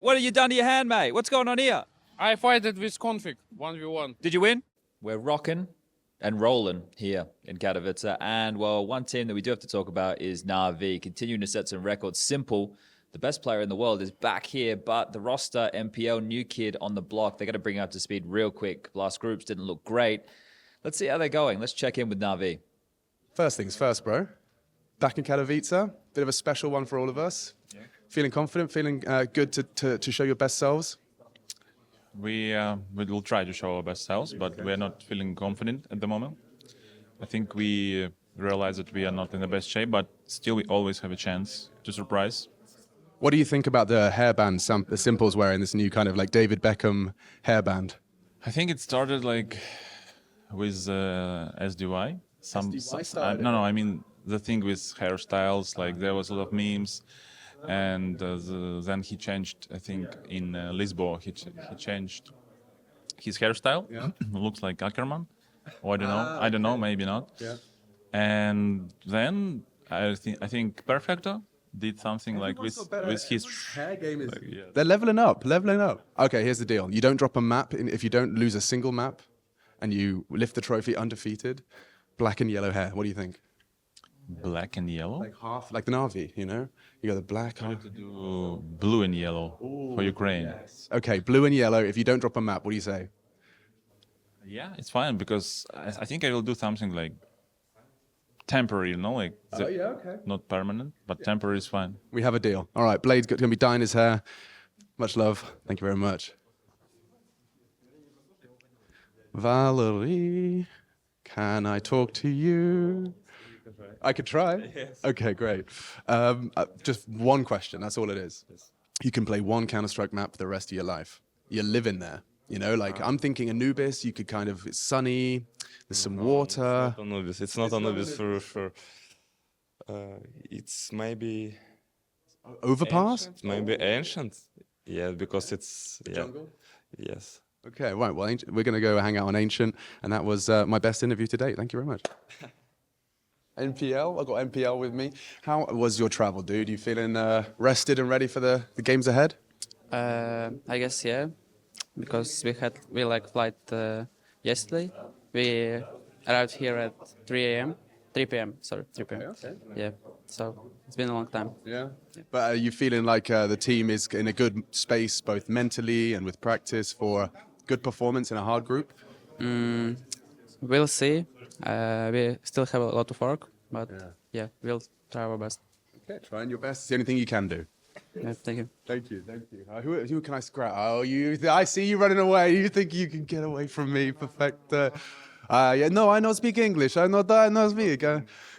What have you done to your hand, mate? What's going on here? I fight it with k0nfig, 1v1. Did you win? We're rocking and rolling here in Katowice. And, well, one team that we do have to talk about is NaVi, continuing to set some records. Simple, the best player in the world, is back here, but the roster, MPL, new kid on the block, they got to bring up to speed real quick. Last groups didn't look great. Let's see how they're going. Let's check in with NaVi. First things first, bro. Back in Katowice, bit of a special one for all of us. Yeah. Feeling confident, feeling good to show your best selves? We will try to show our best selves, but we are not feeling confident at the moment. I think we realize that we are not in the best shape, but still we always have a chance to surprise. What do you think about the hairband the Simple's wearing, this new kind of like David Beckham hairband? I think it started like with SDY. No, I mean the thing with hairstyles, like there was a lot of memes. And then he changed, I think, in Lisbon, he changed his hairstyle. Yeah. Looks like Ackerman. Or I don't know, maybe not. Yeah. And then I think Perfecto did something like with his hair game. Is, like, yeah. They're leveling up. Okay, here's the deal. You don't drop a map if you don't lose a single map, and you lift the trophy undefeated. Black and yellow hair. What do you think? Black and yellow? Like half, like the NaVi, you know? You got the black. I have to do blue and yellow for Ukraine. Yes. Okay, blue and yellow. If you don't drop a map, what do you say? Yeah, it's fine because I think I will do something like temporary, you know, like not permanent, but temporary is fine. We have a deal. All right, Blade's going to be dyeing his hair. Much love. Thank you very much. Valerie, can I talk to you? I could try. Yes. Okay, great. Just one question. That's all it is. Yes. You can play one Counter-Strike map for the rest of your life. You're living there. You know, like I'm thinking Anubis. You could kind of. It's sunny. There's some water. It's not Anubis. It's not Anubis for sure. It's maybe Overpass. Ancient? Maybe ancient. Yeah, because it's jungle. Yes. Okay. Right. Well, we're going to go hang out on Ancient, and that was my best interview to date. Thank you very much. NPL, I've got NPL with me. How was your travel, dude? You feeling rested and ready for the games ahead? I guess yeah, because we flight yesterday. We arrived here at 3 p.m. Sorry, 3 p.m. Okay. Yeah, so it's been a long time. Yeah. But are you feeling like the team is in a good space, both mentally and with practice, for a good performance in a hard group? We'll see. We still have a lot of work, but yeah, we'll try our best. Okay, trying your best. It's the only thing you can do. Yeah, thank you. Thank you, thank you. Who can I scratch? Oh, I see you running away. You think you can get away from me? Perfect. Yeah, no, I don't speak English. I don't speak.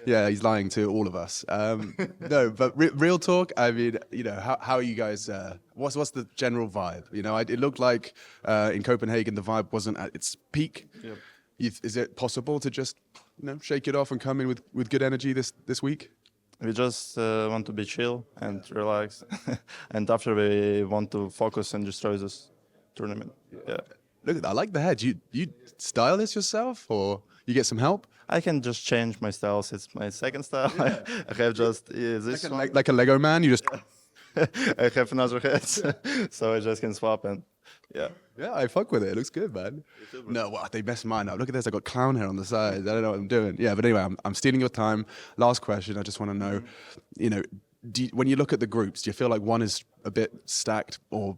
Yeah, he's lying to all of us. No, but real talk. I mean, you know, how are you guys? What's the general vibe? You know, it looked like in Copenhagen the vibe wasn't at its peak. Yep. Is it possible to just, you know, shake it off and come in with good energy this week? We just want to be chill and relax, and after we want to focus and destroy this tournament. Yeah. Look, I like the head. You style this yourself, or you get some help? I can just change my styles. It's my second style. Yeah. I have just this one. Like a Lego man. You just. I have another head, so I just can swap and. Yeah. Yeah, I fuck with it. It looks good, man. No, well, they messed mine up. Look at this. I got clown hair on the side. I don't know what I'm doing. Yeah, but anyway, I'm stealing your time. Last question. I just want to know, you know, when you look at the groups, do you feel like one is a bit stacked or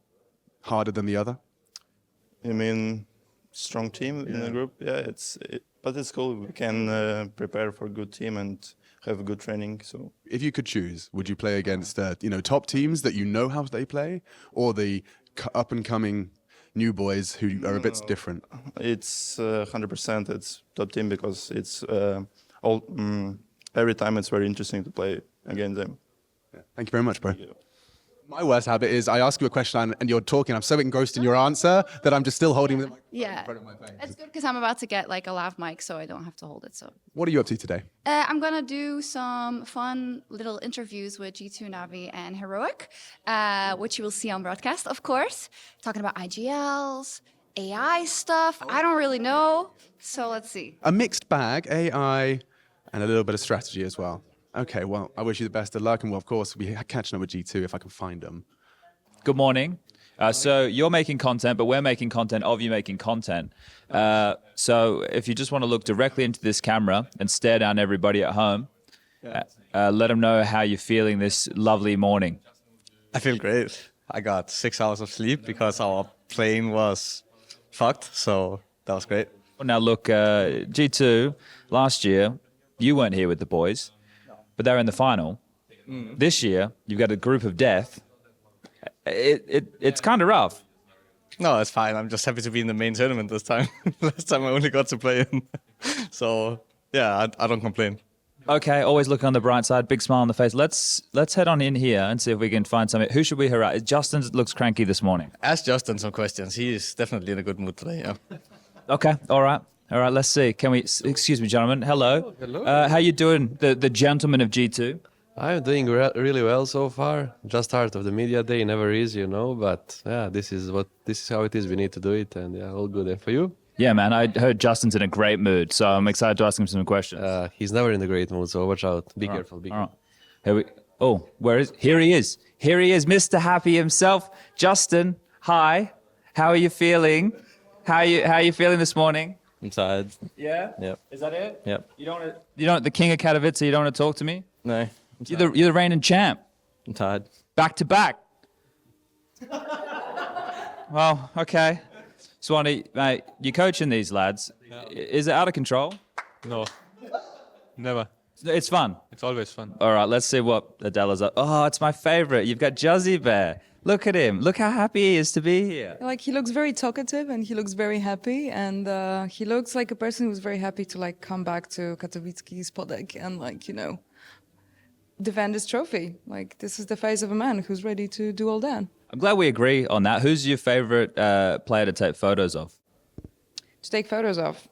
harder than the other? You mean strong team in the group? Yeah, but it's cool. We can prepare for a good team and have a good training. So, if you could choose, would you play against you know, top teams that you know how they play, or the up and coming new boys who are a bit different? It's 100%. It's top team because it's every time it's very interesting to play against them. Yeah. Thank you very much, bro. My worst habit is I ask you a question and you're talking. I'm so engrossed in your answer that I'm just still holding the mic in front of my face. It's good because I'm about to get like a lav mic, so I don't have to hold it. So. What are you up to today? I'm gonna do some fun little interviews with G2, NaVi, and Heroic, which you will see on broadcast, of course. Talking about IGLs, AI stuff. I don't really know, so let's see. A mixed bag, AI, and a little bit of strategy as well. Okay, well, I wish you the best of luck, and well, of course, we'll be catching up with G2 if I can find them. Good morning. So you're making content, but we're making content of you making content. So if you just want to look directly into this camera and stare down everybody at home, let them know how you're feeling this lovely morning. I feel great. I got 6 hours of sleep because our plane was fucked, so that was great. Now look, G2, last year, you weren't here with the boys, but they're in the final. This year, you've got a group of death. It's kind of rough. No, it's fine. I'm just happy to be in the main tournament this time. Last time I only got to play in. So, yeah, I don't complain. Okay, always look on the bright side. Big smile on the face. Let's head on in here and see if we can find something. Who should we harass? Justin looks cranky this morning. Ask Justin some questions. He is definitely in a good mood today, yeah. Okay, all right, let's see. Can we, excuse me, gentlemen. Hello. Hello. How you doing, the gentleman of G2? I'm doing really well so far. Just start of the media day, never is, you know. But yeah, this is how it is. We need to do it, and yeah, all good. And for you? Yeah, man. I heard Justin's in a great mood, so I'm excited to ask him some questions. He's never in a great mood, so watch out. Be careful. Be careful. Here Here he is. Here he is, Mr. Happy himself. Justin, hi. How are you feeling? How are you feeling this morning? I'm tired. Yeah. Yep. Is that it? Yep. You don't the king of Katowice. You don't want to talk to me? No. You're the reigning champ. I'm tired. Back to back. Well, okay. Swani, mate, you're coaching these lads. Yeah. Is it out of control? No, never. It's fun. It's always fun. All right, let's see what Adela's up. Oh, it's my favorite. You've got Juzzy Bear. Look at him. Look how happy he is to be here. Like, he looks very talkative and he looks very happy, and he looks like a person who's very happy to like come back to Katowice Spodek and like, you know, defend his trophy. Like, this is the face of a man who's ready to do all that. I'm glad we agree on that. Who's your favorite player to take photos of? To take photos of?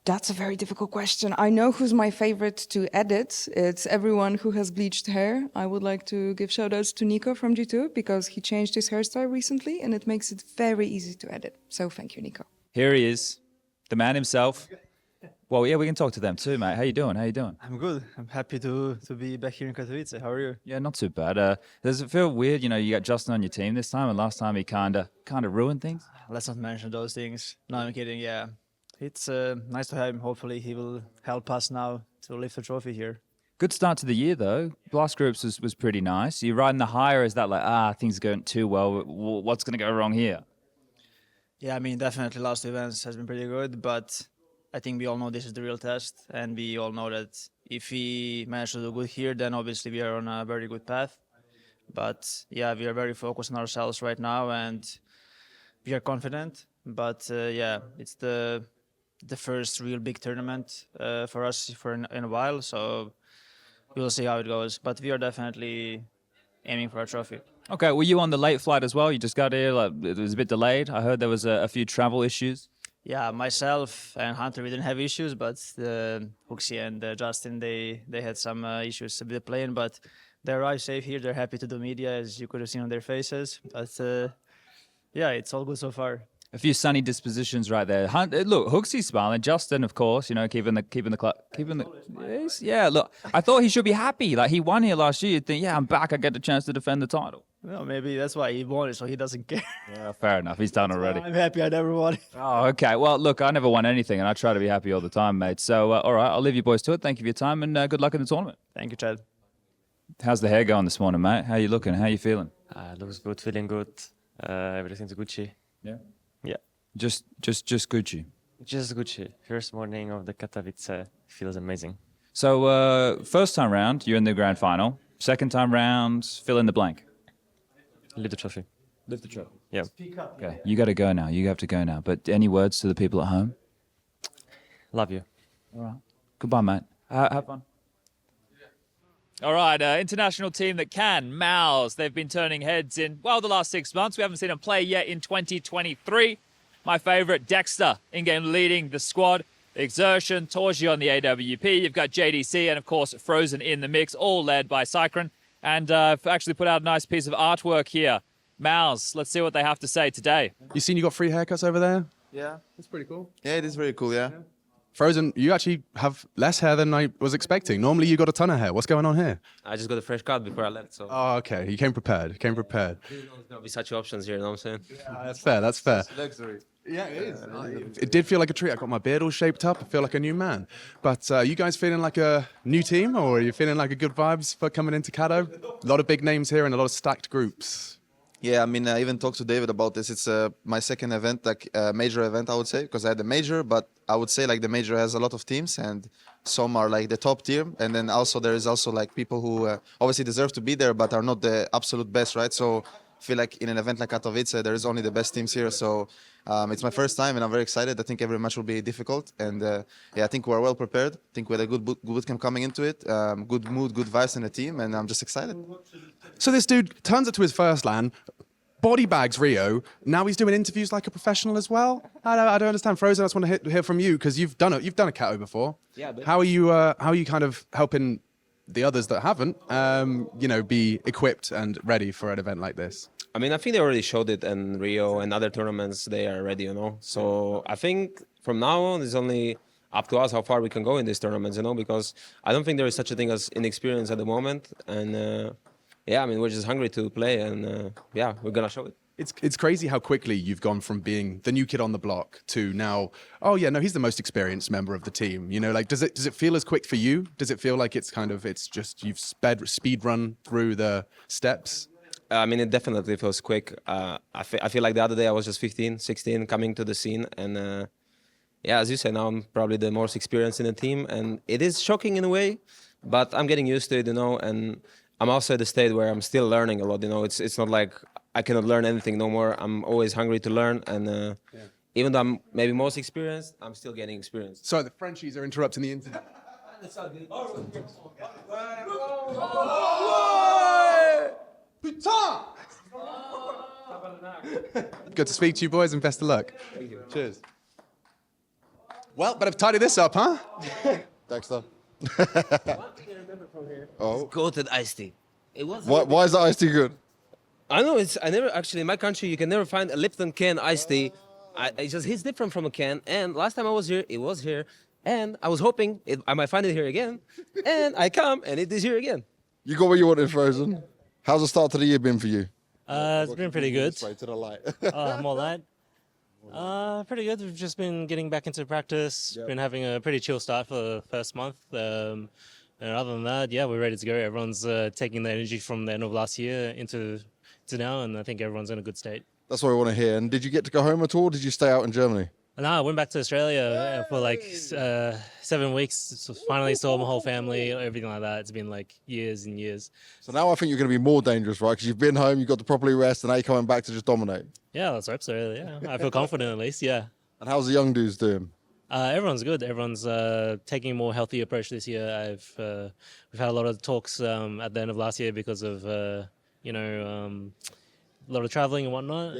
That's a very difficult question. I know who's my favorite to edit. It's everyone who has bleached hair. I would like to give shoutouts to Niko from G2 because he changed his hairstyle recently and it makes it very easy to edit. So thank you, Niko. Here he is, the man himself. Well, yeah, we can talk to them too, mate. How you doing? I'm good. I'm happy to be back here in Katowice. How are you? Yeah, not too bad. Does it feel weird? You know, you got Justin on your team this time, and last time he kind of ruined things. Let's not mention those things. No, I'm kidding. Yeah, it's nice to have him. Hopefully, he will help us now to lift the trophy here. Good start to the year, though. Blast groups was pretty nice. You riding the high, or is that like, things are going too well? What's going to go wrong here? Yeah, I mean, definitely last two events has been pretty good, but I think we all know this is the real test, and we all know that if we manage to do good here, then obviously we are on a very good path. But yeah, we are very focused on ourselves right now, and we are confident. But yeah, it's the first real big tournament for us in a while, so we'll see how it goes. But we are definitely aiming for a trophy. Okay, were you on the late flight as well? You just got here, like, it was a bit delayed. I heard there was a few travel issues. Yeah, myself and Hunter, we didn't have issues, but HooXi and Justin, they had some issues with the plane, but they arrived safe here. They're happy to do media, as you could have seen on their faces. But yeah, it's all good so far. A few sunny dispositions right there. Look, HooXi's smiling. Justin, of course, you know, keeping the. Yeah, look, I thought he should be happy. Like, he won here last year. You'd think, yeah, I'm back. I get the chance to defend the title. No, maybe that's why he won it, so he doesn't care. Yeah, fair enough. He's done already. I'm happy I never won it. Oh, okay. Well, look, I never won anything, and I try to be happy all the time, mate. So, all right, I'll leave you boys to it. Thank you for your time, and good luck in the tournament. Thank you, Chad. How's the hair going this morning, mate? How you looking? How you feeling? Looks good, feeling good. Everything's Gucci. Yeah. Yeah. Just Gucci. Just Gucci. First morning of the Katowice feels amazing. So, first time round, you're in the grand final. Second time round, fill in the blank. Lift the trophy. Lift the trophy. Yeah. Okay, you got to go now. You have to go now. But any words to the people at home? Love you. All right. Goodbye, mate. Have fun. All right, international team that can, MOUZ. They've been turning heads in, well, the last 6 months. We haven't seen them play yet in 2023. My favorite, Dexter, in-game leading the squad. xertioN, Torji on the AWP. You've got JDC and, of course, Frozen in the mix, all led by Qikert. And I've actually put out a nice piece of artwork here. MOUZ, let's see what they have to say today. You seen you got free haircuts over there? Yeah. That's pretty cool. Yeah, it is very cool, yeah. Frozen, you actually have less hair than I was expecting. Normally you got a ton of hair. What's going on here? I just got a fresh cut before I left, so. Oh, okay. You came prepared. Came prepared. There's gonna be such options here, you know what I'm saying? Yeah, that's fair. That's fair. Luxury. Yeah, it is. It did feel like a treat. I got my beard all shaped up. I feel like a new man. But you guys feeling like a new team, or are you feeling like a good vibes for coming into Kato? A lot of big names here and a lot of stacked groups. Yeah, I mean, I even talked to David about this. It's my second event, like major event, I would say, because I had the major, but I would say like the major has a lot of teams and some are like the top tier. And then also there is also like people who obviously deserve to be there, but are not the absolute best, right? So I feel like in an event like Katowice, there is only the best teams here. So it's my first time and I'm very excited. I think every match will be difficult. And yeah, I think we're well prepared. I think we had a good bootcamp coming into it. Good mood, good vibes in the team. And I'm just excited. So this dude turns up to his first LAN, body bags Rio. Now he's doing interviews like a professional as well. I don't understand. Frozen, I just want to hear from you because you've done a Kato before. Yeah. How are you kind of helping the others that haven't, be equipped and ready for an event like this? I mean, I think they already showed it in Rio and other tournaments. They are ready, you know. So I think from now on, it's only up to us how far we can go in these tournaments, you know, because I don't think there is such a thing as inexperience at the moment. And yeah, I mean, we're just hungry to play, and yeah, we're gonna show it. It's crazy how quickly you've gone from being the new kid on the block to now, oh yeah, no, he's the most experienced member of the team. You know, like does it feel as quick for you? Does it feel like it's just you've speed run through the steps? I mean, it definitely feels quick. I feel like the other day I was just 15, 16 coming to the scene, and yeah, as you say, now I'm probably the most experienced in the team, and it is shocking in a way, but I'm getting used to it, you know, and I'm also at the state where I'm still learning a lot, you know. It's not like I cannot learn anything no more. I'm always hungry to learn, and even though I'm maybe most experienced, I'm still getting experience. So the Frenchies are interrupting the interview. Good to speak to you boys and best of luck. Thank you. Cheers. Well, better tidy this up, huh? Dexter. Oh. Goated iced tea. It was. Why is that iced tea good? I know I never actually in my country you can never find a Lipton can iced tea. It just hits different from a can. And last time I was here, it was here, and I was hoping I might find it here again. And I come and it is here again. You got what you wanted, Frozen. How's the start to the year been for you? It's been pretty good. To the light. More light. Pretty good. We've just been getting back into practice. Yep. Been having a pretty chill start for the first month. And other than that, yeah, we're ready to go. Everyone's taking the energy from the end of last year into now, and I think everyone's in a good state. That's what I want to hear. And did you get to go home at all? Or did you stay out in Germany? No, I went back to Australia for like 7 weeks. So finally saw my whole family, everything like that. It's been like years and years. So now I think you're going to be more dangerous, right? Because you've been home, you've got to properly rest, and now you're coming back to just dominate. Yeah, let's hope so. Yeah, I feel confident at least. Yeah. And how's the young dudes doing? Everyone's good. Everyone's taking a more healthy approach this year. We've had a lot of talks at the end of last year because of a lot of traveling and whatnot,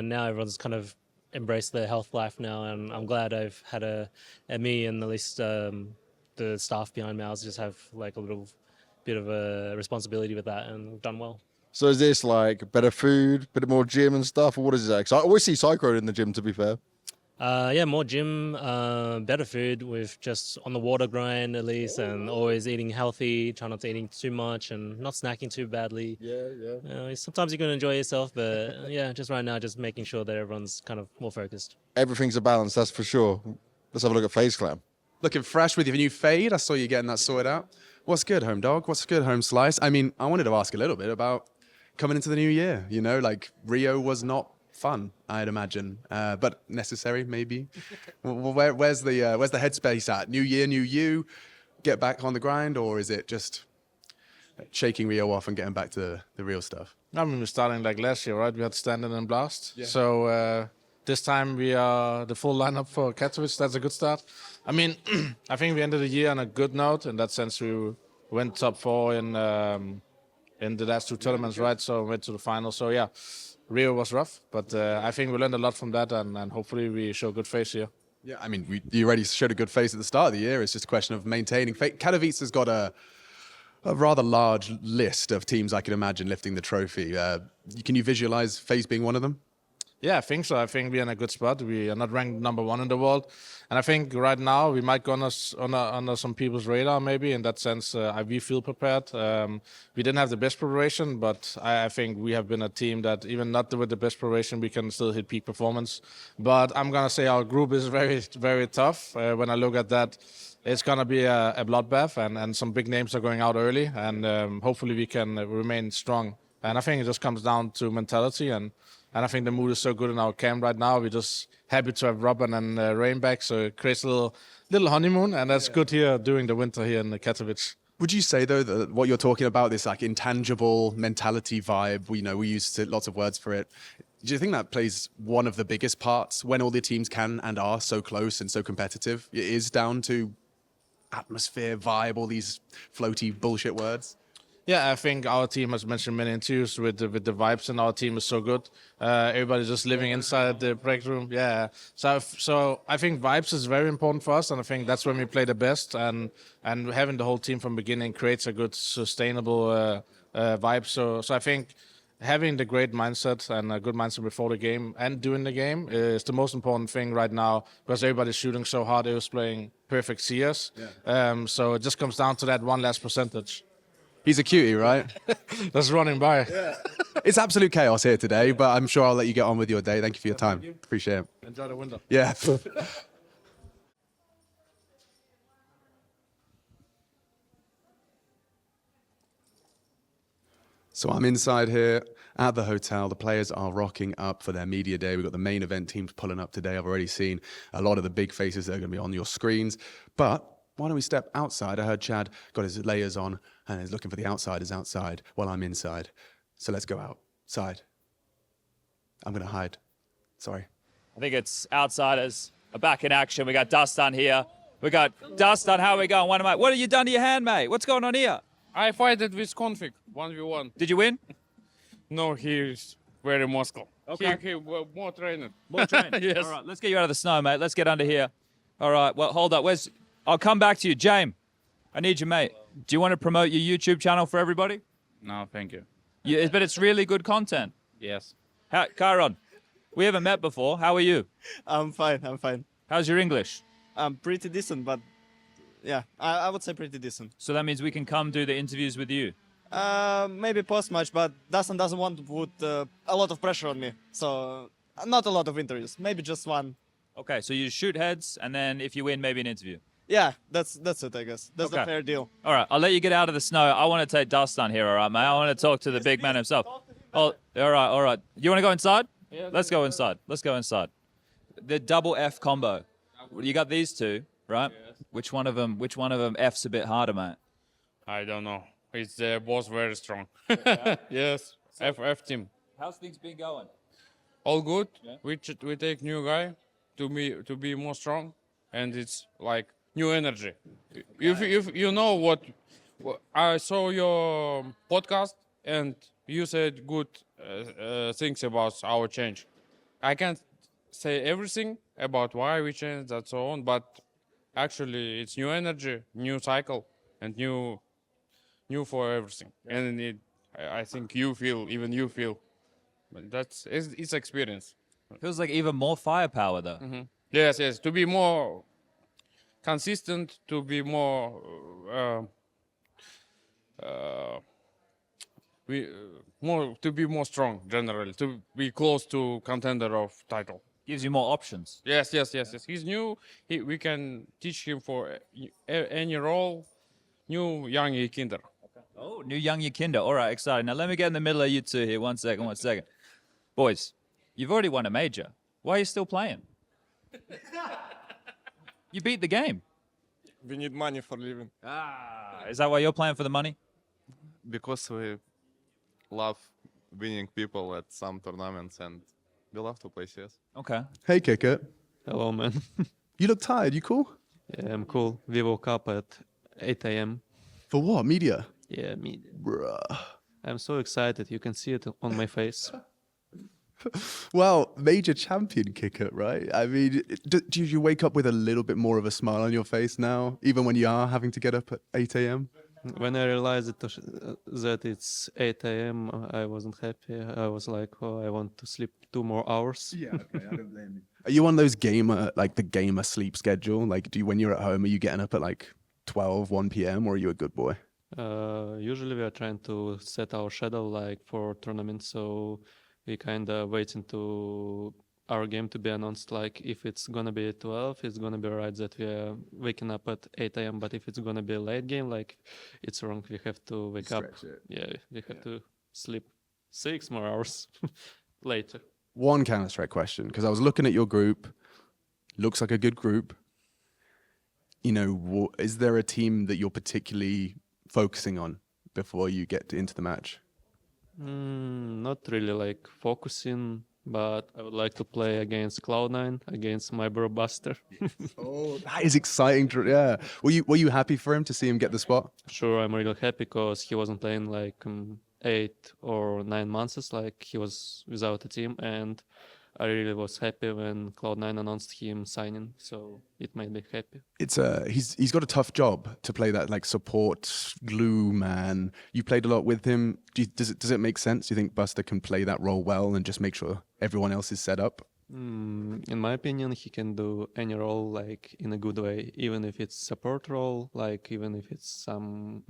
now everyone's kind of embraced their health life now, and I'm glad I've had me and at least the staff behind MOUZ just have like a little bit of a responsibility with that, and we've done well. So is this like better food, bit more gym and stuff, or what is it? 'Cause I always see Psycho in the gym, to be fair. Yeah, more gym, better food with just on the water grind at least, and always eating healthy, try not to eating too much and not snacking too badly. Yeah. Sometimes you're going to enjoy yourself, but yeah, just right now, just making sure that everyone's kind of more focused. Everything's a balance, that's for sure. Let's have a look at FaZe Clan. Looking fresh with your new fade. I saw you getting that sorted out. What's good, home dog? What's good, home slice? I mean, I wanted to ask a little bit about coming into the new year. You know, like Rio was not fun, I'd imagine, but necessary maybe. Where's the headspace at? New year, new you. Get back on the grind, or is it just shaking Rio off and getting back to the real stuff? I mean, we're starting like last year, right? We had Standard and Blast. Yeah. So this time we are the full lineup for Katowice. That's a good start. I mean, I think we ended the year on a good note. In that sense, we went top 4 in the last 2 tournaments, right? So went to the final. So yeah, Rio was rough, but I think we learned a lot from that, and hopefully we show good face here. Yeah, I mean, you already showed a good face at the start of the year. It's just a question of maintaining. Katowice has got a rather large list of teams I can imagine lifting the trophy. Can you visualize FaZe being one of them? Yeah, I think so. I think we're in a good spot. We are not ranked #1 in the world, and I think right now we might go under some people's radar. Maybe in that sense, we feel prepared. We didn't have the best preparation, but I think we have been a team that even not with the best preparation, we can still hit peak performance. But I'm gonna say our group is very, very tough. When I look at that, it's gonna be a bloodbath, and some big names are going out early, and hopefully we can remain strong. And I think it just comes down to mentality and I think the mood is so good in our camp right now. We're just happy to have Robin and Rain back, so it creates a little honeymoon, and that's good here during the winter here in Katowice. Would you say though that what you're talking about, this like intangible mentality vibe, we use lots of words for it. Do you think that plays one of the biggest parts when all the teams can and are so close and so competitive? It is down to atmosphere, vibe, all these floaty bullshit words. Yeah, I think our team has mentioned many interviews with the vibes, and our team is so good. Everybody's just living inside the break room. Yeah, so I think vibes is very important for us, and I think that's when we play the best. And having the whole team from beginning creates a good, sustainable vibe. So I think having the great mindset and a good mindset before the game and during the game is the most important thing right now, because everybody's shooting so hard. They was playing perfect CS. Yeah. So it just comes down to that one last percentage. He's a cutie, right? That's running by. Yeah. It's absolute chaos here today, but I'm sure I'll let you get on with your day. Thank you for your time. Appreciate it. Enjoy the window. Yeah. So I'm inside here at the hotel. The players are rocking up for their media day. We've got the main event teams pulling up today. I've already seen a lot of the big faces that are going to be on your screens. But why don't we step outside? I heard Chad got his layers on and is looking for the outsiders outside while I'm inside. So let's go outside. I'm going to hide. Sorry. I think it's outsiders are back in action. We got dastan here. We got dastan. How are we going? What have you done to your hand, mate? What's going on here? I fight it with k0nfig, 1v1. Did you win? No, he's very muscle. Okay. He more trainer. More trained? Yes. All right, let's get you out of the snow, mate. Let's get under here. All right, well, hold up. I'll come back to you. Jame, I need you, mate. Do you want to promote your YouTube channel for everybody? No, thank you. But it's really good content. Yes. K0n, we haven't met before. How are you? I'm fine. How's your English? I'm pretty decent, but yeah, I would say pretty decent. So that means we can come do the interviews with you? Maybe post-match, but dastan doesn't want to put a lot of pressure on me. So not a lot of interviews, maybe just one. Okay, so you shoot heads, and then if you win, maybe an interview. Yeah, that's it, I guess. That's Okay. the fair deal. All right, I'll let you get out of the snow. I want to take dastan here, all right, mate? I want to talk to the big man himself. Oh, all right. You want to go inside? Yeah, Let's go inside. Let's go inside. The double F combo. You got these two, right? Yes. Which one of them F's a bit harder, mate? I don't know. It's both very strong. Yes. F team. How's things been going? All good. Yeah. We take new guy to be more strong, and it's like new energy. If you know what I saw your podcast and you said good things about our change. I can't say everything about why we changed and so on, but actually it's new energy, new cycle, and new for everything. And I think you feel, but it's experience. Feels like even more firepower, though. Mm-hmm. Yes. To be more consistent, to be more to be more strong generally, to be close to contender of title. Gives you more options. Yes. He's new. We can teach him for any role. New young YEKINDAR. Oh, new young YEKINDAR. All right, exciting. Now let me get in the middle of you two here. One second. Boys, you've already won a major. Why are you still playing? You beat the game. We need money for living. Is that why you're playing for the money? Because we love winning people at some tournaments and we love to play CS. Okay. Hey, Qikert. Hello, man. You look tired. You cool? Yeah, I'm cool. We woke up at 8 a.m. For what? Media? Yeah, media. Bruh. I'm so excited. You can see it on my face. Well, major champion Qikert, right? I mean, do you wake up with a little bit more of a smile on your face now, even when you are having to get up at 8 a.m.? When I realized that it's 8 a.m., I wasn't happy. I was like, oh, I want to sleep 2 more hours. Yeah, okay, I don't blame you. Are you on those gamer, like the gamer sleep schedule? Like, when you're at home, are you getting up at like 12, 1 p.m. or are you a good boy? Usually we are trying to set our schedule like for tournaments, so we kind of waiting to our game to be announced. Like if it's gonna be 12, it's gonna be right that we are waking up at 8 a.m. But if it's gonna be a late game, like it's wrong. We have to wake up. Yeah, we have to sleep 6 more hours later. One Counter-Strike question, because I was looking at your group. Looks like a good group. You know, is there a team that you're particularly focusing on before you get into the match? Not really like focusing, but I would like to play against Cloud9, against my bro Buster. Oh, that is exciting. Yeah. Were you happy for him to see him get the spot? Sure, I'm really happy because he wasn't playing like 8 or 9 months. Like he was without a team, and I really was happy when Cloud9 announced him signing, so it made me happy. It's he's got a tough job to play that like support glue man. You played a lot with him. Does it make sense? Do you think Buster can play that role well and just make sure everyone else is set up? In my opinion, he can do any role like in a good way, even if it's support role, like even if it's some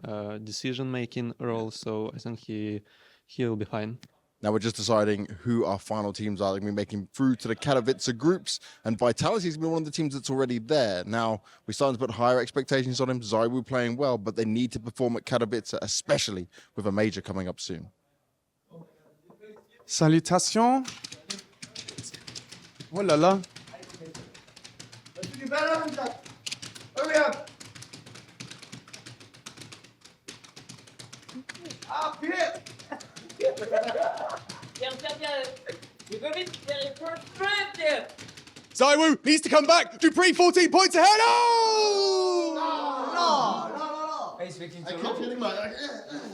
decision-making role. So I think he'll be fine. Now we're just deciding who our final teams are. They're going to be making through to the Katowice groups, and Vitality is going to be one of the teams that's already there. Now, we're starting to put higher expectations on him. ZywOo playing well, but they need to perform at Katowice, especially with a major coming up soon. Salutations. Oh là là. Hurry up! Up here! ZywOo needs to come back. Dupreeh 14 points ahead. Oh! No! Hey, speaking I kept hitting my...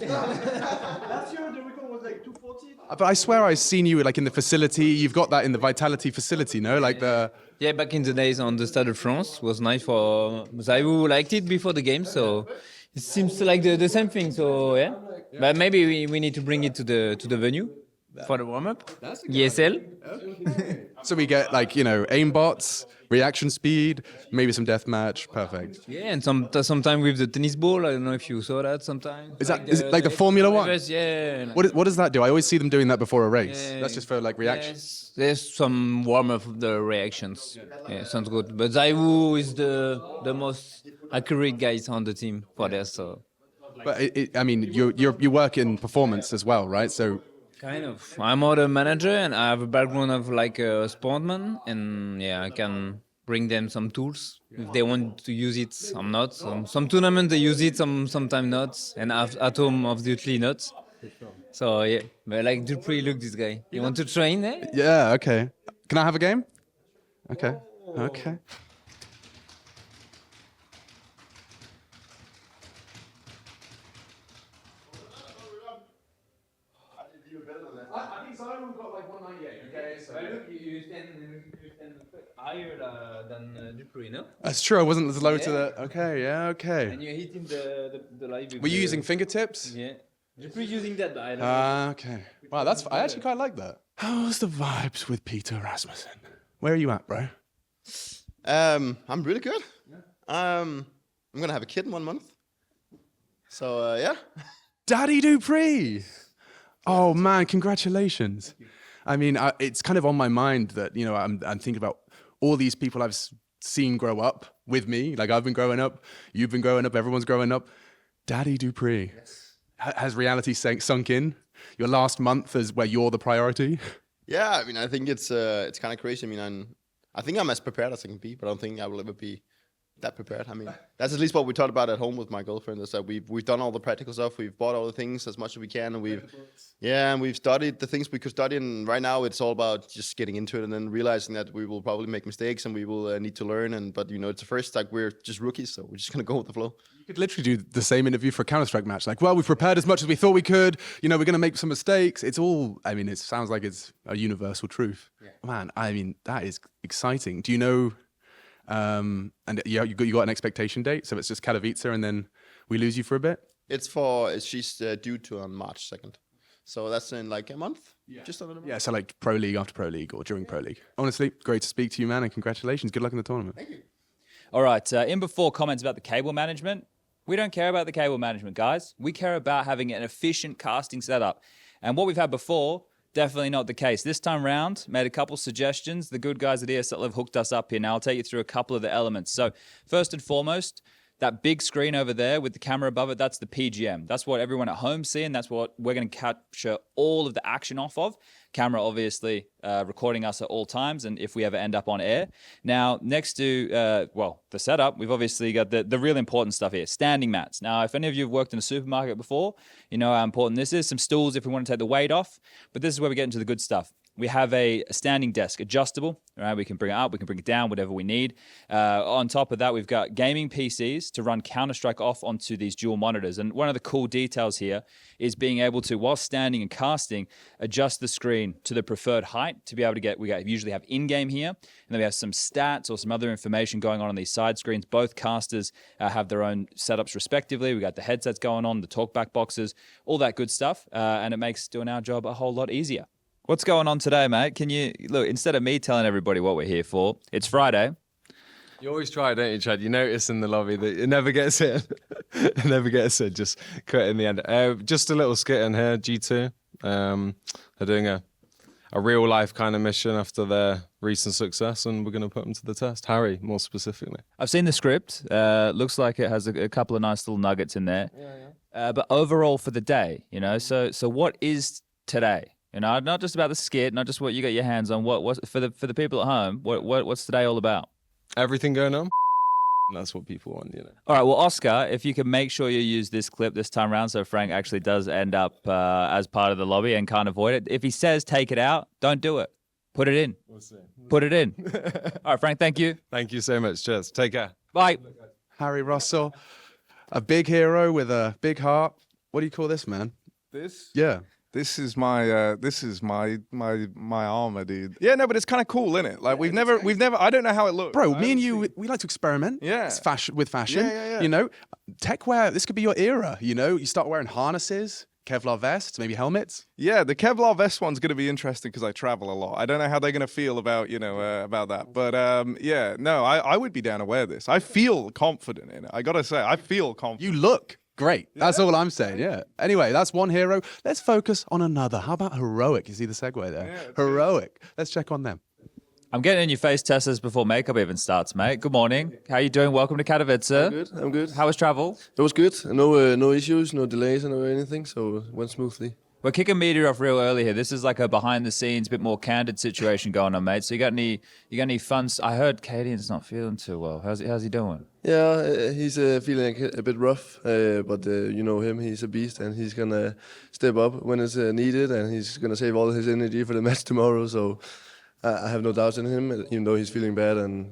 Last year the record was like 240. But I swear I've seen you like in the facility. You've got that in the Vitality facility, no? Like the... Yeah, back in the days on the Stade de France was nice for ZywOo. Liked it before the game, so it seems like the same thing. So yeah, but maybe we need to bring it to the venue for the warm up. ESL. So we get like, you know, aimbots, reaction speed, maybe some deathmatch. Perfect. Yeah, and sometime with the tennis ball. I don't know if you saw that sometime. Is it like the Formula One? Yeah. What does that do? I always see them doing that before a race. Yeah. That's just for like reaction. Yes, there's some warm up of the reactions. Yeah, sounds good. But ZywOo is the most accurate guys on the team for this. So. But I mean, you work in performance as well, right? So. Kind of. I'm more the manager, and I have a background of like a sportsman, and yeah, I can bring them some tools if they want to use it. I'm not. Some tournaments they use it, sometimes not, and at home obviously not. So yeah, but like dupreeh, look this guy. You want to train? Eh? Yeah. Okay. Can I have a game? Okay. Okay. I think ZywOo got like 198, okay? So you stand higher than dupreeh, no? That's true. I wasn't as low to the. Okay. Yeah. Okay. And you're hitting the live. Were you using fingertips? Yeah. dupreeh using that, but I don't know. Okay. Wow, I actually quite like that. How's the vibes with Peter Rasmussen? Where are you at, bro? I'm really good. I'm gonna have a kid in 1 month. So yeah. Daddy dupreeh. Oh man, congratulations. I mean, it's kind of on my mind that, you know, I'm thinking about all these people I've seen grow up with me. Like I've been growing up, you've been growing up, everyone's growing up. Daddy dupreeh. Yes. Has reality sunk in? Your last month is where you're the priority? Yeah, I mean, I think it's kind of crazy. I mean, I think I'm as prepared as I can be, but I don't think I will ever be that prepared. I mean, that's at least what we talked about at home with my girlfriend. Is that we've done all the practical stuff. We've bought all the things as much as we can, and we've studied the things we could study. And right now, it's all about just getting into it and then realizing that we will probably make mistakes and we will need to learn. But you know, it's the first, like, we're just rookies, so we're just gonna go with the flow. You could literally do the same interview for a Counter-Strike match. Like, well, we've prepared as much as we thought we could. You know, we're gonna make some mistakes. It's all. I mean, it sounds like it's a universal truth. Yeah. Man, I mean, that is exciting. Do you know? And yeah, you got an expectation date, so it's just Katowice, and then we lose you for a bit. She's due to on March 2nd. So that's in like a month? Just under a month? Yeah, so like Pro League after Pro League or during Pro League. Honestly, great to speak to you, man, and congratulations. Good luck in the tournament. Thank you. All right, in before comments about the cable management. We don't care about the cable management, guys. We care about having an efficient casting setup. And what we've had before, definitely not the case. This time round, made a couple suggestions. The good guys at ESL have hooked us up here. Now I'll take you through a couple of the elements. So first and foremost, that big screen over there with the camera above it, that's the PGM. That's what everyone at home see, and that's what we're going to capture all of the action off of. Camera obviously recording us at all times, and if we ever end up on air. Now, next to, the setup, we've obviously got the real important stuff here, standing mats. Now, if any of you have worked in a supermarket before, you know how important this is. Some stools if we want to take the weight off, but this is where we get into the good stuff. We have a standing desk, adjustable, right? We can bring it up, we can bring it down, whatever we need. On top of that, we've got gaming PCs to run Counter-Strike off onto these dual monitors. And one of the cool details here is being able to, while standing and casting, adjust the screen to the preferred height to be able to get, we usually have in-game here, and then we have some stats or some other information going on these side screens. Both casters have their own setups respectively. We got the headsets going on, the talkback boxes, all that good stuff, and it makes doing our job a whole lot easier. What's going on today, mate? Can you, look, instead of me telling everybody what we're here for, it's Friday. You always try, don't you, Chad? You notice in the lobby that it never gets in. It never gets in, just cut in the end. Just a little skit in here, G2. They're doing a real-life kind of mission after their recent success, and we're going to put them to the test. Harry, more specifically. I've seen the script. Looks like it has a couple of nice little nuggets in there. But overall for the day, you know, so what is today? You know, not just about the skit, not just what you got your hands on. What for the people at home? What's today all about? Everything going on. That's what people want, you know. All right, well, Oscar, if you can make sure you use this clip this time around, so Frank actually does end up as part of the lobby and can't avoid it. If he says take it out, don't do it. Put it in. We'll see. Put it in. All right, Frank, thank you. Thank you so much. Cheers. Take care. Bye. Harry Russell, a big hero with a big heart. What do you call this, man? This? Yeah. This is my armor, dude. Yeah, no, but it's kind of cool, isn't it? Like we've never. I don't know how it looks. Bro, me and you, we like to experiment. Yeah. It's fashion with fashion. Yeah. You know, tech wear. This could be your era. You know, you start wearing harnesses, Kevlar vests, maybe helmets. Yeah, the Kevlar vest one's going to be interesting because I travel a lot. I don't know how they're going to feel about about that. But yeah, no, I would be down to wear this. I feel confident in it. I gotta say, I feel confident. You look great. That's all I'm saying, yeah. Anyway, that's one hero. Let's focus on another. How about Heroic? You see the segue there? Yeah, Heroic. Let's check on them. I'm getting in your face testers before makeup even starts, mate. Good morning. How you doing? Welcome to Katowice. I'm good. How was travel? It was good. No issues, no delays, no anything, so it went smoothly. We're kicking media off real early here. This is like a behind-the-scenes, bit more candid situation going on, mate. So you got any fun? I heard k0n's not feeling too well. How's he doing? Yeah, he's feeling a bit rough, but you know him. He's a beast, and he's gonna step up when it's needed, and he's gonna save all his energy for the match tomorrow. So I have no doubts in him, even though he's feeling bad, and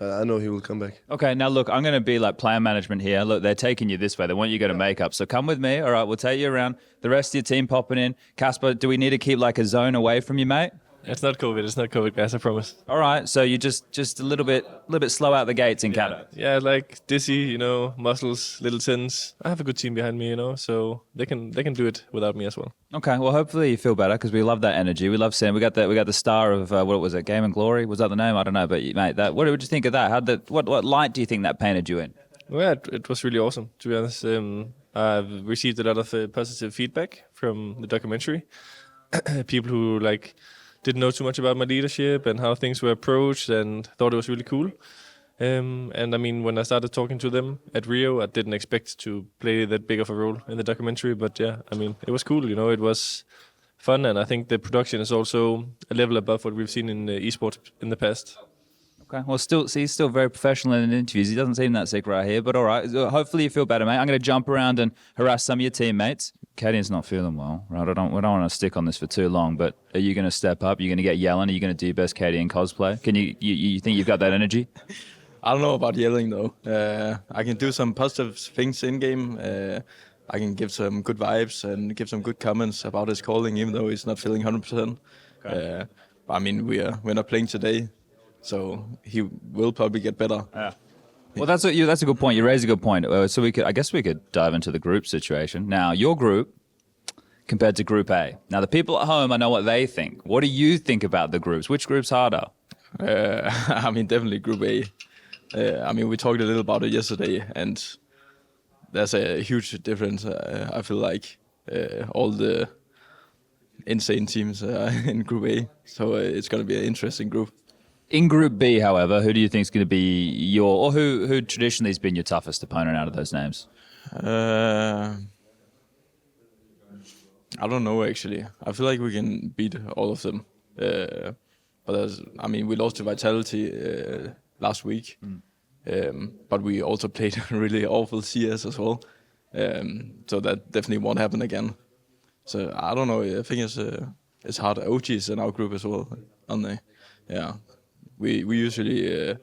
I know he will come back. Okay, now look, I'm going to be like player management here. Look, they're taking you this way. They want you to go to makeup. So come with me. All right, we'll take you around. The rest of your team popping in. Casper, do we need to keep like a zone away from you, mate? It's not COVID. It's not COVID, guys. I promise. All right, so you just a little bit slow out the gates in Canada. Yeah, like dizzy, muscles, little tins. I have a good team behind me, so they can do it without me as well. Okay, well, hopefully you feel better because we love that energy. We love seeing. We got the star of what was it? Game and Glory. Was that the name? I don't know, but mate, what did you think of that? What light do you think that painted you in? Well, it was really awesome, to be honest. I've received a lot of positive feedback from the documentary. People who didn't know too much about my leadership and how things were approached and thought it was really cool. And I mean, when I started talking to them at Rio, I didn't expect to play that big of a role in the documentary. But yeah, I mean, it was cool, it was fun. And I think the production is also a level above what we've seen in esports in the past. Okay, well, he's still very professional in interviews. He doesn't seem that sick right here, but all right. Hopefully you feel better, mate. I'm going to jump around and harass some of your teammates. k0n's not feeling well, right? We don't want to stick on this for too long, but are you going to step up? Are you going to get yelling? Are you going to do your best k0n cosplay? Can you think you've got that energy? I don't know about yelling, though. I can do some positive things in-game. I can give some good vibes and give some good comments about his calling, even though he's not feeling 100%. Okay. But I mean, we're not playing today. So he will probably get better. Yeah. Well, that's a good point. You raise a good point. So I guess we could dive into the group situation. Now, your group compared to Group A. Now, the people at home, I know what they think. What do you think about the groups? Which group's harder? I mean, definitely Group A. I mean, we talked a little about it yesterday, and there's a huge difference. I feel like all the insane teams are in Group A, so it's going to be an interesting group. In Group B, however, who do you think is going to be or who traditionally has been your toughest opponent out of those names? I don't know, actually. I feel like we can beat all of them. But I mean, we lost to Vitality last week, but we also played really awful CS as well. So that definitely won't happen again. So I don't know. I think it's hard. OG is in our group as well, aren't they? Yeah. We usually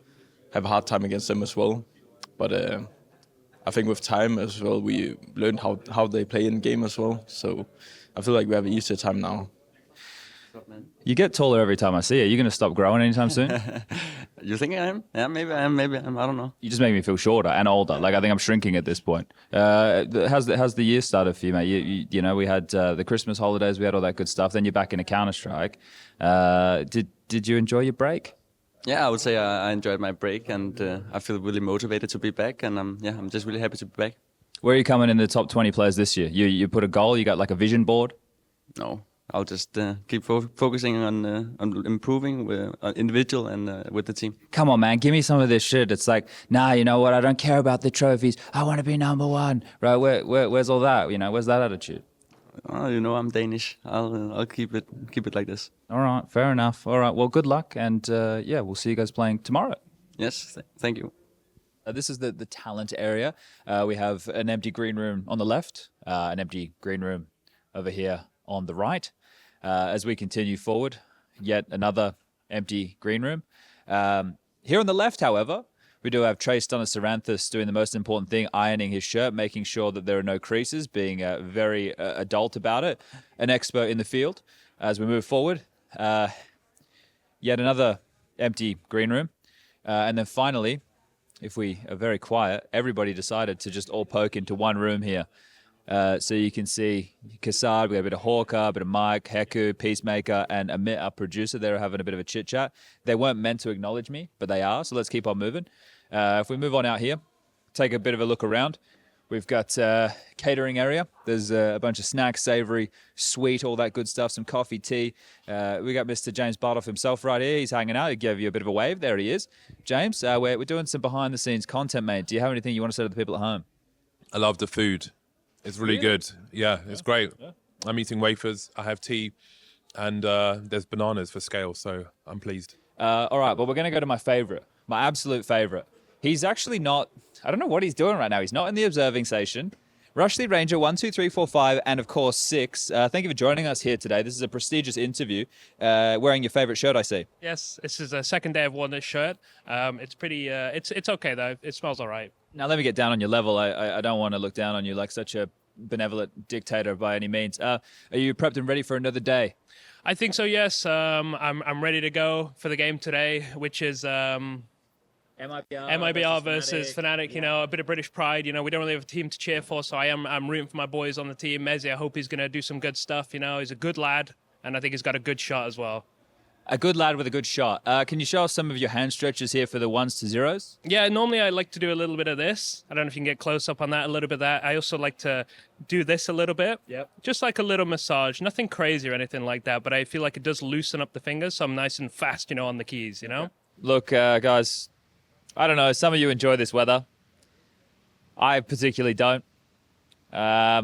have a hard time against them as well. But I think with time as well, we learned how they play in game as well. So I feel like we have an easier time now. You get taller every time I see you. Are you going to stop growing anytime soon? You think I am? Yeah, maybe I am. Maybe I am. I don't know. You just make me feel shorter and older. Like I think I'm shrinking at this point. How's the year started for you, mate? You know, we had the Christmas holidays. We had all that good stuff. Then you're back in a Counter-Strike. Did you enjoy your break? Yeah, I would say I enjoyed my break, and I feel really motivated to be back. And I'm just really happy to be back. Where are you coming in the top 20 players this year? You put a goal. You got like a vision board? No. I'll just keep focusing on improving individual and with the team. Come on, man, give me some of this shit. It's like, nah, you know what? I don't care about the trophies. I want to be number one, right? Where's all that? You know, where's that attitude? Oh, you know, I'm Danish. I'll keep it like this. All right, fair enough. All right, well, good luck, and yeah, we'll see you guys playing tomorrow. Yes, thank you. This is the talent area. We have an empty green room on the left, an empty green room over here on the right. As we continue forward, yet another empty green room. Here on the left, however, we do have Trace Donasaranthus doing the most important thing, ironing his shirt, making sure that there are no creases, being very adult about it, an expert in the field. As we move forward, yet another empty green room. And then finally, if we are very quiet, everybody decided to just all poke into one room here. So you can see Kassad, we have a bit of Hawker, a bit of Mike, Heku, Peacemaker, and Amit, our producer. They're having a bit of a chit-chat. They weren't meant to acknowledge me, but they are, so let's keep on moving. If we move on out here, take a bit of a look around. We've got catering area. There's a bunch of snacks, savory, sweet, all that good stuff, some coffee, tea. We got Mr. James Bartoff himself right here. He's hanging out. He gave you a bit of a wave. There he is. James, we're doing some behind-the-scenes content, mate. Do you have anything you want to say to the people at home? I love the food. It's really good. Yeah, it's great. Yeah. I'm eating wafers. I have tea, and there's bananas for scale, so I'm pleased. All right, well, we're going to go to my favorite, my absolute favorite. He's actually not, I don't know what he's doing right now. He's not in the observing station. Rushley Ranger 1, 2, 3, 4, 5, and of course 6. Thank you for joining us here today. This is a prestigious interview. Wearing your favorite shirt, I see. Yes, this is the second day I've worn this shirt. It's pretty, it's okay though. It smells all right. Now let me get down on your level. I don't want to look down on you like such a benevolent dictator by any means. Are you prepped and ready for another day? I think so, yes. I'm ready to go for the game today, which is MIBR versus Fnatic. You know, a bit of British pride. You know, we don't really have a team to cheer for, so I'm rooting for my boys on the team. Mezzi, I hope he's going to do some good stuff. You know, he's a good lad, and I think he's got a good shot as well. A good lad with a good shot. Can you show us some of your hand stretches here for the 1s to 0s? Yeah, normally I like to do a little bit of this. I don't know if you can get close up on that, a little bit of that. I also like to do this a little bit. Yep. Just like a little massage. Nothing crazy or anything like that, but I feel like it does loosen up the fingers, so I'm nice and fast, you know, on the keys, you know? Okay. Look, guys, I don't know. Some of you enjoy this weather. I particularly don't. I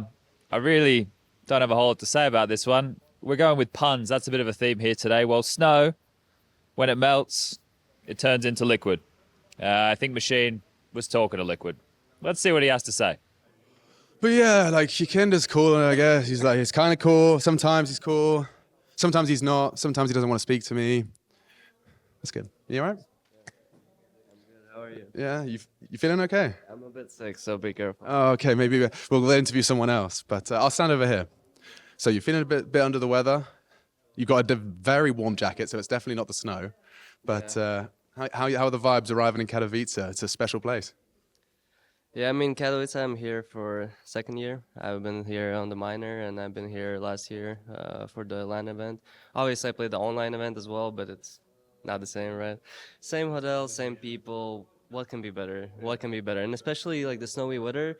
really don't have a whole lot to say about this one. We're going with puns. That's a bit of a theme here today. Well, snow, when it melts, it turns into liquid. I think Machine was talking to Liquid. Let's see what he has to say. But yeah, like Qikendar's cool, I guess. He's kind of cool. Sometimes he's cool. Sometimes he's not. Sometimes he doesn't want to speak to me. That's good. You all right? How are you? Yeah, you feeling okay? I'm a bit sick, so be careful. Oh, okay, maybe we'll interview someone else. But I'll stand over here. So you're feeling a bit under the weather. You've got a very warm jacket, so it's definitely not the snow. But how are the vibes arriving in Katowice? It's a special place. Yeah, I'm in Katowice. I'm here for second year. I've been here on the minor, and I've been here last year for the LAN event. Obviously, I played the online event as well, but it's not the same, right? Same hotel, same people. What can be better? What can be better? And especially like the snowy weather.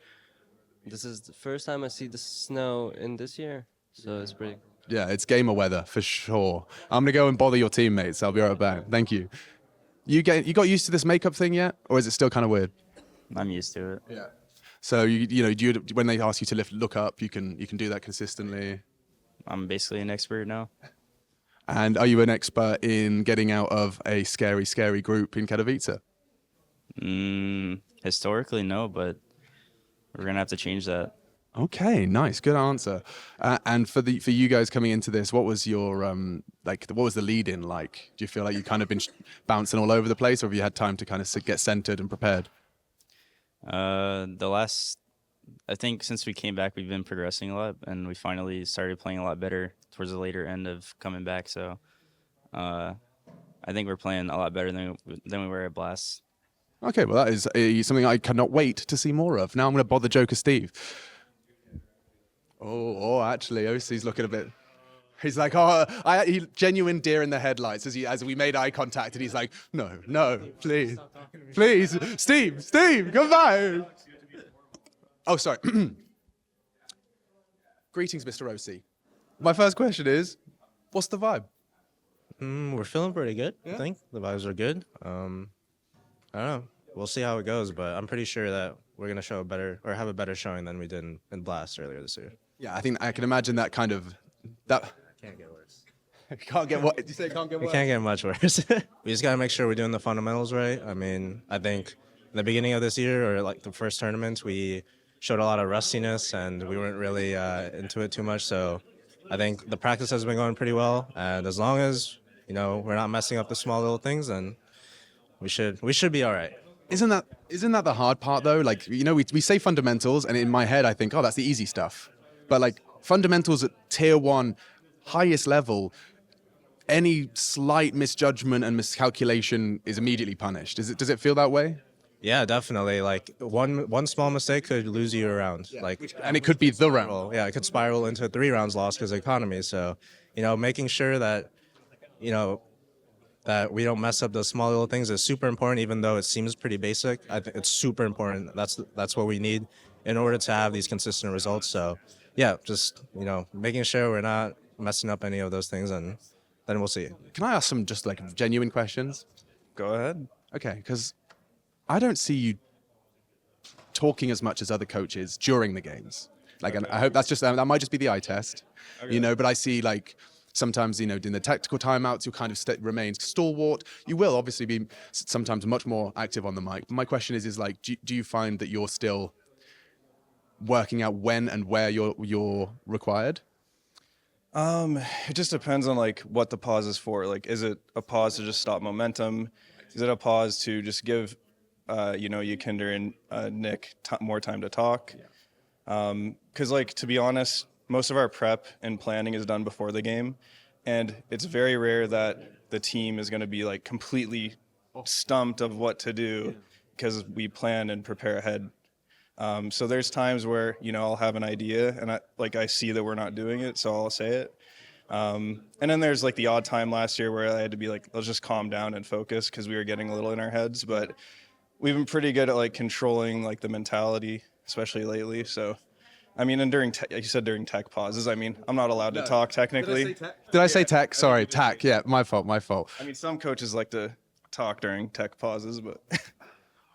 This is the first time I see the snow in this year, so it's pretty. Yeah, it's gamer weather for sure. I'm gonna go and bother your teammates. I'll be right back. Thank you. You got used to this makeup thing yet, or is it still kind of weird? I'm used to it. Yeah. So you know, when they ask you to look up, you can do that consistently. I'm basically an expert now. And are you an expert in getting out of a scary group in Katowice? Historically, no, but we're gonna have to change that. Okay, nice, good answer. And for you guys coming into this, what was your what was the lead in like? Do you feel like you kind of been bouncing all over the place, or have you had time to kind of get centered and prepared? I think since we came back, we've been progressing a lot, and we finally started playing a lot better towards the later end of coming back. So I think we're playing a lot better than we were at Blast. Okay, well, that is something I cannot wait to see more of. Now I'm going to bother Joker Steve. Oh, actually, HooXi's looking a bit... He's like, he genuine deer in the headlights as we made eye contact, and he's like, no, please, Steve, come back. Oh, sorry. Greetings, Mr. HooXi. My first question is, what's the vibe? We're feeling pretty good, I think. The vibes are good. I don't know. We'll see how it goes, but I'm pretty sure that we're going to have a better showing than we did in Blast earlier this year. Yeah, I think I can imagine that kind of... Can't get worse. Can't get what? Did you say it can't get worse? It can't get much worse. We just got to make sure we're doing the fundamentals right. I mean, I think in the beginning of this year, or like the first tournament, we showed a lot of rustiness, and we weren't really into it too much. So I think the practice has been going pretty well, and as long as, you know, we're not messing up the small little things, then we should be all right. Isn't that the hard part, though? Like, you know, we say fundamentals, and in my head, I think, oh, that's the easy stuff. But, like, fundamentals at tier 1, highest level, any slight misjudgment and miscalculation is immediately punished. Does it feel that way? Yeah, definitely. Like, one small mistake could lose you a round. And it could be the round. Yeah, it could spiral into 3 rounds lost because of economy. So, you know, making sure that, you know, that we don't mess up those small little things is super important, even though it seems pretty basic. I think it's super important. That's what we need in order to have these consistent results. So, yeah, just, you know, making sure we're not messing up any of those things, and then we'll see. Can I ask some just like genuine questions? Go ahead. Okay, because I don't see you talking as much as other coaches during the games. Like, and I hope that might just be the eye test, you know, but I see like sometimes, you know, in the tactical timeouts, you kind of remain stalwart. You will obviously be sometimes much more active on the mic. But my question is like, do you find that you're still working out when and where you're required? It just depends on like what the pause is for. Like, is it a pause to just stop momentum? Is it a pause to just give, you know, YEKINDAR and Nick more time to talk? Because like, to be honest, most of our prep and planning is done before the game, and it's very rare that the team is going to be like completely stumped of what to do because we plan and prepare ahead. So there's times where, you know, I'll have an idea and I see that we're not doing it, so I'll say it. And then there's like the odd time last year where I had to be like, let's just calm down and focus because we were getting a little in our heads. But we've been pretty good at like controlling like the mentality, especially lately. So, I mean, and during you said during tech pauses. I mean, I'm not allowed to talk technically. Did I say tech? Sorry, tech. Yeah, my fault. I mean, some coaches like to talk during tech pauses, but.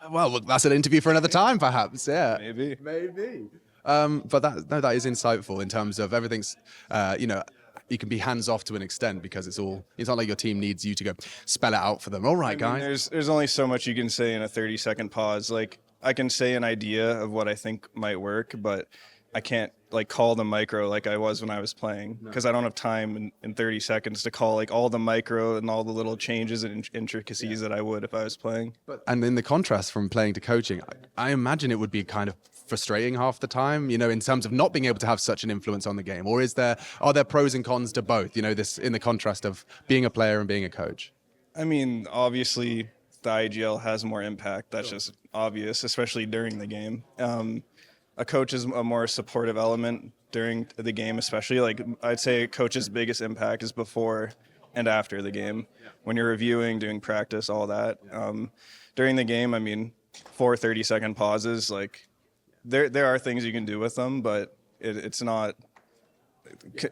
Well, look, that's an interview for another time, perhaps. Yeah, maybe. But that is insightful in terms of everything's, you know, you can be hands off to an extent because it's not like your team needs you to go spell it out for them. All right, guys. There's only so much you can say in a 30-second pause. Like, I can say an idea of what I think might work, but I can't like call the micro like I was when I was playing because I don't have time in 30 seconds to call like all the micro and all the little changes and intricacies that I would if I was playing. And in the contrast from playing to coaching, I imagine it would be kind of frustrating half the time, you know, in terms of not being able to have such an influence on the game. Or are there pros and cons to both, you know, this in the contrast of being a player and being a coach? I mean, obviously the IGL has more impact. That's just obvious, especially during the game. A coach is a more supportive element during the game, especially. Like, I'd say a coach's biggest impact is before and after the game. When you're reviewing, doing practice, all that. During the game, I mean, 4 30-second pauses, like, there are things you can do with them, but it's not,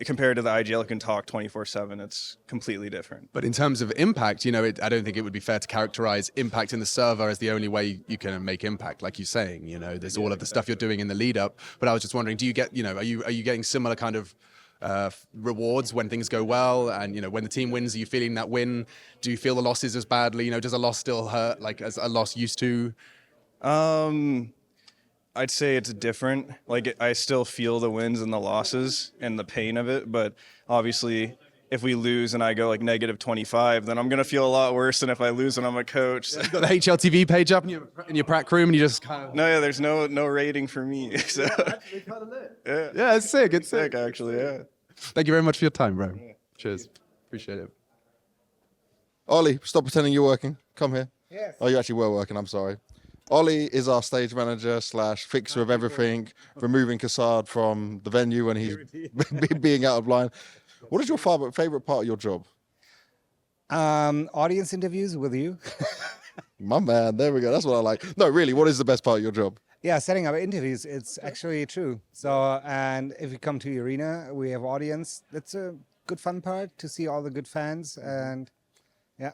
compared to the IGL, it can talk 24/7. It's completely different. But in terms of impact, I don't think it would be fair to characterize impact in the server as the only way you can make impact. Like you're saying, there's all of the stuff you're doing in the lead up. But I was just wondering, do you get, are you getting similar kind of rewards when things go well? And, when the team wins, are you feeling that win? Do you feel the losses as badly? Does a loss still hurt like as a loss used to? I'd say it's different. Like, I still feel the wins and the losses and the pain of it, but obviously if we lose and I go like -25, then I'm going to feel a lot worse than if I lose and I'm a coach. You've got the HLTV page up in your prac room and you just kind of... No, yeah, there's no rating for me. So. Yeah, it's sick. It's sick, actually, yeah. Thank you very much for your time, bro. Cheers. Appreciate it. Oli, stop pretending you're working. Come here. Yes. Oh, you actually were working. I'm sorry. Oli is our stage manager / fixer of everything, removing Kassad from the venue when he's being out of line. What is your favorite part of your job? Audience interviews with you. My man, there we go. That's what I like. No, really, what is the best part of your job? Yeah, setting up interviews. It's actually true. So, and if you come to the arena, we have audience. That's a good fun part to see all the good fans and yeah.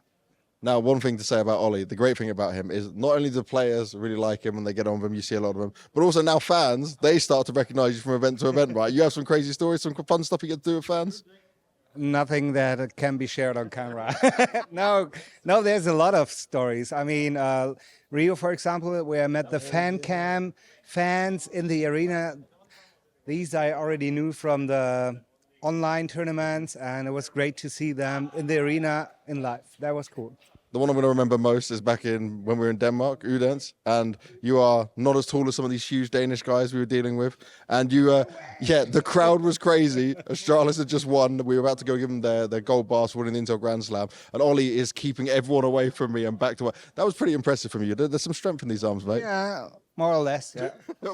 Now, one thing to say about Oli, the great thing about him is not only do players really like him and they get on with him, you see a lot of them, but also now fans, they start to recognize you from event to event, right? You have some crazy stories, some fun stuff you get to do with fans? Nothing that can be shared on camera. No, there's a lot of stories. I mean, Rio, for example, where I met the fan cam fans in the arena. These I already knew from the online tournaments, and it was great to see them in the arena in live. That was cool. The one I'm going to remember most is back when we were in Denmark, Odense, and you are not as tall as some of these huge Danish guys we were dealing with. And you, the crowd was crazy. Astralis had just won. We were about to go give them their gold bars for winning the Intel Grand Slam. And Oli is keeping everyone away from me and back to... That was pretty impressive from you. There's some strength in these arms, mate. Yeah, more or less. Yeah.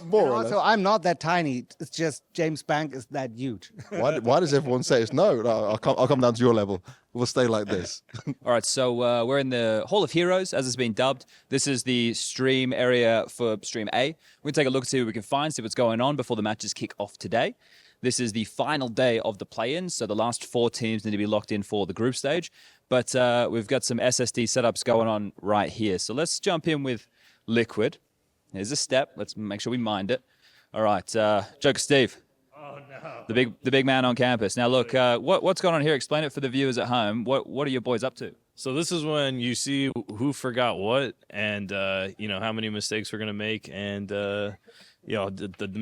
More or less. Also, I'm not that tiny. It's just James Bank is that huge. Why does everyone say it's no? I'll come down to your level. We'll stay like this. All right, so we're in the Hall of Heroes, as it's been dubbed. This is the stream area for Stream A. We're going to take a look and see what we can find, see what's going on before the matches kick off today. This is the final day of the play-ins, so the last 4 teams need to be locked in for the group stage. But we've got some SSD setups going on right here. So let's jump in with Liquid. Here's a step. Let's make sure we mind it. All right, Joker Steve. Oh, no. The big man on campus. Now, look, what's going on here? Explain it for the viewers at home. What are your boys up to? So this is when you see who forgot what and, how many mistakes we're going to make and, the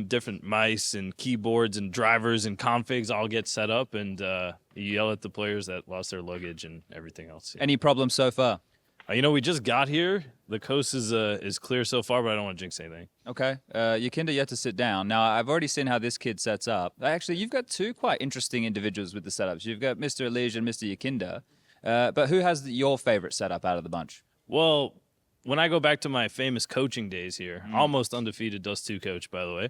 different mice and keyboards and drivers and configs all get set up and you yell at the players that lost their luggage and everything else. Any problems so far? We just got here. The coast is clear so far, but I don't want to jinx anything. Okay. YEKINDAR yet to sit down. Now, I've already seen how this kid sets up. Actually, you've got 2 quite interesting individuals with the setups. You've got Mr. Elige and Mr. YEKINDAR. But who has your favorite setup out of the bunch? Well, when I go back to my famous coaching days here, almost undefeated Dust 2 coach, by the way,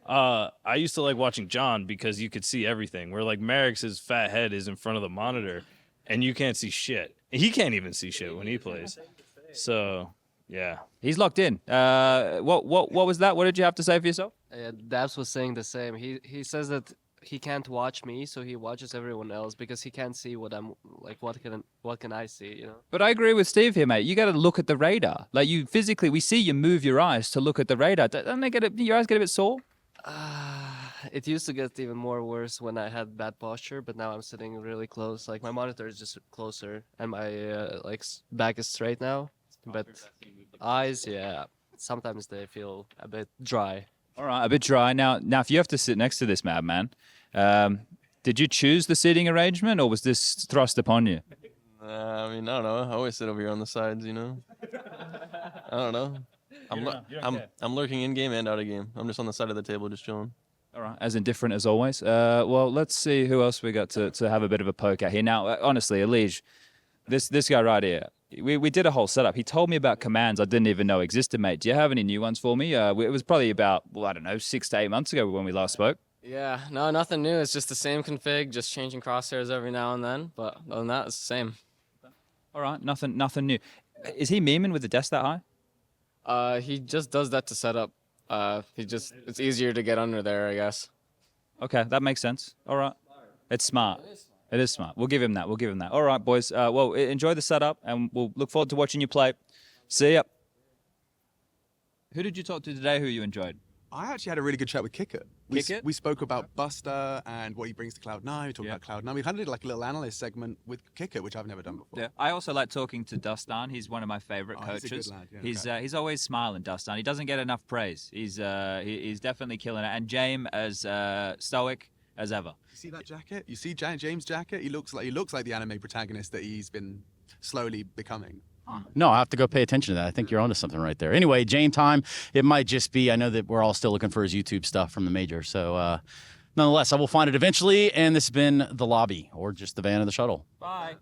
I used to like watching John because you could see everything. Where, like, Merrick's fat head is in front of the monitor, and you can't see shit. He can't even see shit when he plays. So, yeah. He's locked in. What was that? What did you have to say for yourself? Dabs was saying the same. He says that he can't watch me, so he watches everyone else because he can't see what I'm like. What can I see? But I agree with Steve here, mate. You got to look at the radar. Like, you physically, we see you move your eyes to look at the radar. Don't your eyes get a bit sore? It used to get even more worse when I had bad posture, but now I'm sitting really close. Like, my monitor is just closer, and my back is straight now. But eyes, yeah, sometimes they feel a bit dry. All right, a bit dry. Now, if you have to sit next to this madman, did you choose the seating arrangement, or was this thrust upon you? I don't know. I always sit over here on the sides, I don't know. I'm lurking in game and out of game. I'm just on the side of the table, just chilling. All right, as indifferent as always. Well, let's see who else we got to have a bit of a poke at here. Now, honestly, Elige, this guy right here, we did a whole setup. He told me about commands I didn't even know existed, mate. Do you have any new ones for me? It was probably about, well, I don't know, 6 to 8 months ago when we last spoke. Yeah, no, nothing new. It's just the same config, just changing crosshairs every now and then. But other than that, it's the same. All right, nothing new. Is he memeing with the desk that high? He just does that to set up. It's easier to get under there, I guess. Okay, that makes sense. All right. It's smart. It is smart. We'll give him that. All right, boys. Well, enjoy the setup, and we'll look forward to watching you play. See ya. Who did you talk to today who you enjoyed? I actually had a really good chat with Qikert. Qikert? We spoke about Buster and what he brings to Cloud9. We talked about Cloud9. We kind of did like a little analyst segment with Qikert, which I've never done before. Yeah, I also like talking to dastan. He's one of my favorite coaches. He's a good lad, He's always smiling, dastan. He doesn't get enough praise. He's definitely killing it. And Jame as stoic as ever. You see that jacket? You see James' jacket? He looks like the anime protagonist that he's been slowly becoming. No, I have to go pay attention to that. I think you're onto something right there. Anyway, Jame time. It might just be, I know that we're all still looking for his YouTube stuff from the major. So nonetheless, I will find it eventually. And this has been The Lobby, or just the van of the shuttle. Bye.